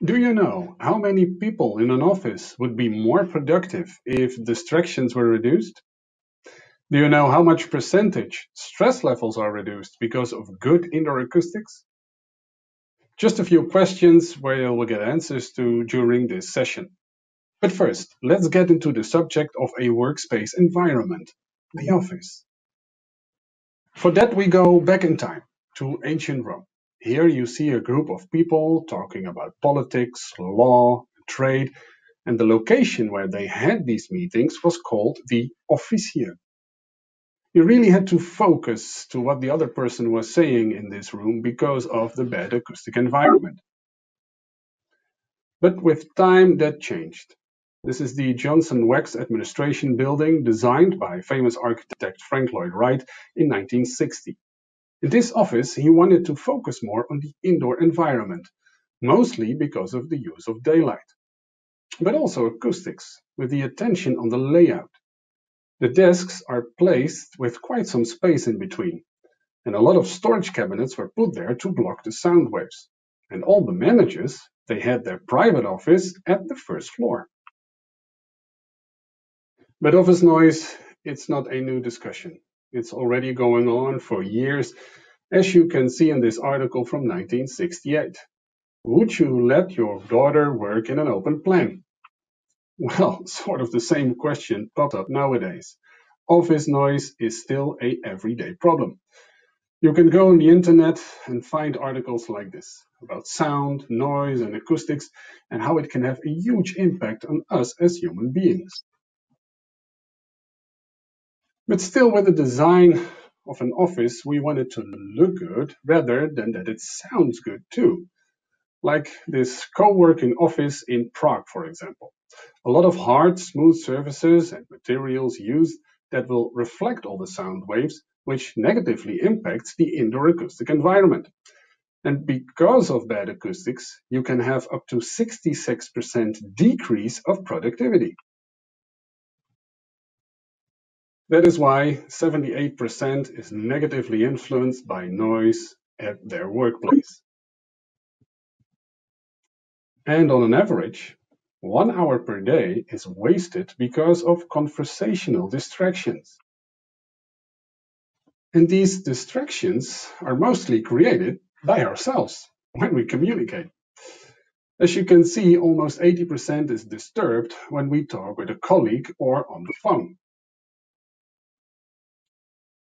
Do you know how many people in an office would be more productive if distractions were reduced? Do you know how much percentage stress levels are reduced because of good indoor acoustics? Just a few questions where you will get answers to during this session. But first, let's get into the subject of a workspace environment, the office. For that, we go back in time to ancient Rome. Here you see a group of people talking about politics, law, trade, and the location where they had these meetings was called the officia. You really had to focus to what the other person was saying in this room because of the bad acoustic environment. But with time, that changed. This is the Johnson Wax Administration Building designed by famous architect Frank Lloyd Wright in 1960. In this office, he wanted to focus more on the indoor environment, mostly because of the use of daylight, but also acoustics, with the attention on the layout. The desks are placed with quite some space in between, and a lot of storage cabinets were put there to block the sound waves. And all the managers, they had their private office at the first floor. But office noise, it's not a new discussion. It's already going on for years, as you can see in this article from 1968. Would you let your daughter work in an open plan? Well, sort of the same question pops up nowadays. Office noise is still a everyday problem. You can go on the internet and find articles like this about sound, noise, and acoustics, and how it can have a huge impact on us as human beings. But still, with the design of an office, we want it to look good rather than that it sounds good too. Like this co-working office in Prague, for example. A lot of hard, smooth surfaces and materials used that will reflect all the sound waves, which negatively impacts the indoor acoustic environment. And because of bad acoustics, you can have up to 66% decrease of productivity. That is why 78% is negatively influenced by noise at their workplace. And on an average, 1 hour per day is wasted because of conversational distractions. And these distractions are mostly created by ourselves when we communicate. As you can see, almost 80% is disturbed when we talk with a colleague or on the phone.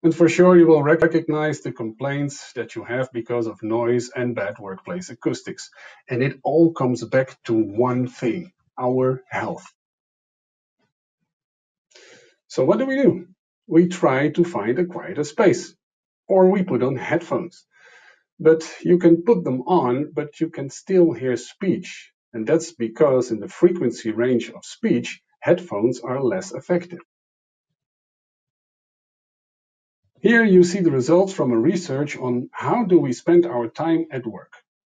And for sure, you will recognize the complaints that you have because of noise and bad workplace acoustics. And it all comes back to one thing, our health. So what do? We try to find a quieter space, or we put on headphones. But you can put them on, but you can still hear speech. And that's because in the frequency range of speech, headphones are less effective. Here you see the results from a research on how do we spend our time at work,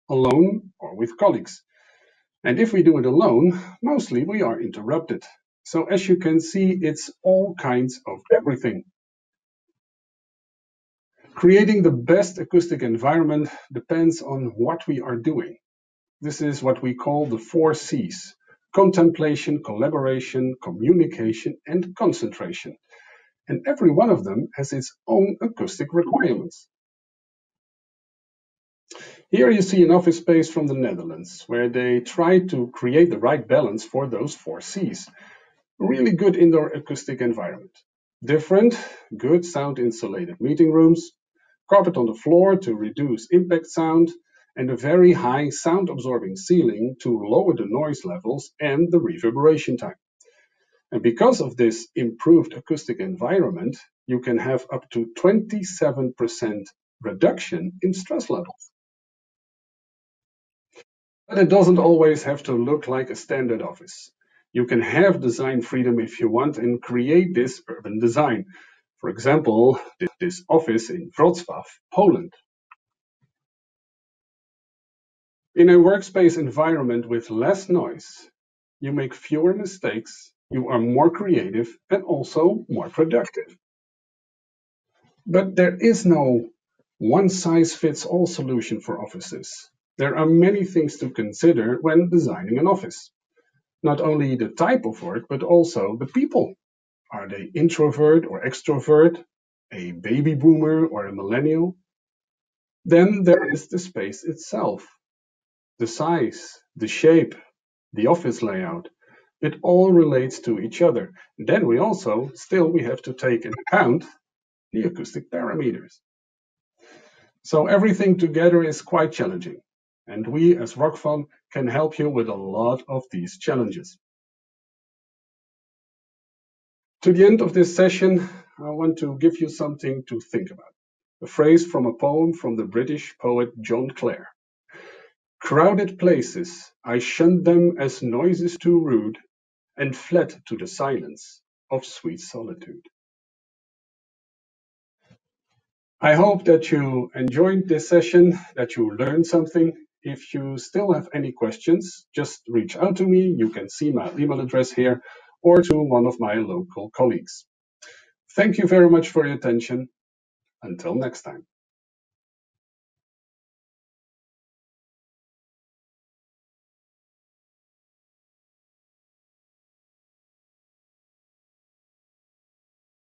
alone or with colleagues. And if we do it alone, mostly we are interrupted. So as you can see, it's all kinds of everything. Creating the best acoustic environment depends on what we are doing. This is what we call the 4 C's: contemplation, collaboration, communication, and concentration. And every one of them has its own acoustic requirements. Here you see an office space from the Netherlands, where they try to create the right balance for those 4 C's. A really good indoor acoustic environment. Different, good sound insulated meeting rooms, carpet on the floor to reduce impact sound, and a very high sound absorbing ceiling to lower the noise levels and the reverberation time. And because of this improved acoustic environment, you can have up to 27% reduction in stress levels. But it doesn't always have to look like a standard office. You can have design freedom if you want and create this urban design. For example, this office in Wrocław, Poland. In a workspace environment with less noise, you make fewer mistakes, you are more creative and also more productive. But there is no one-size-fits-all solution for offices. There are many things to consider when designing an office. Not only the type of work, but also the people. Are they introvert or extrovert, a baby boomer or a millennial? Then there is the space itself, the size, the shape, the office layout. It all relates to each other. Then we have to take into account the acoustic parameters. So everything together is quite challenging. And we as Rockfon can help you with a lot of these challenges. To the end of this session, I want to give you something to think about. A phrase from a poem from the British poet John Clare. Crowded places, I shunned them as noises too rude, and fled to the silence of sweet solitude. I hope that you enjoyed this session, that you learned something. If you still have any questions, just reach out to me. You can see my email address here, or to one of my local colleagues. Thank you very much for your attention. Until next time.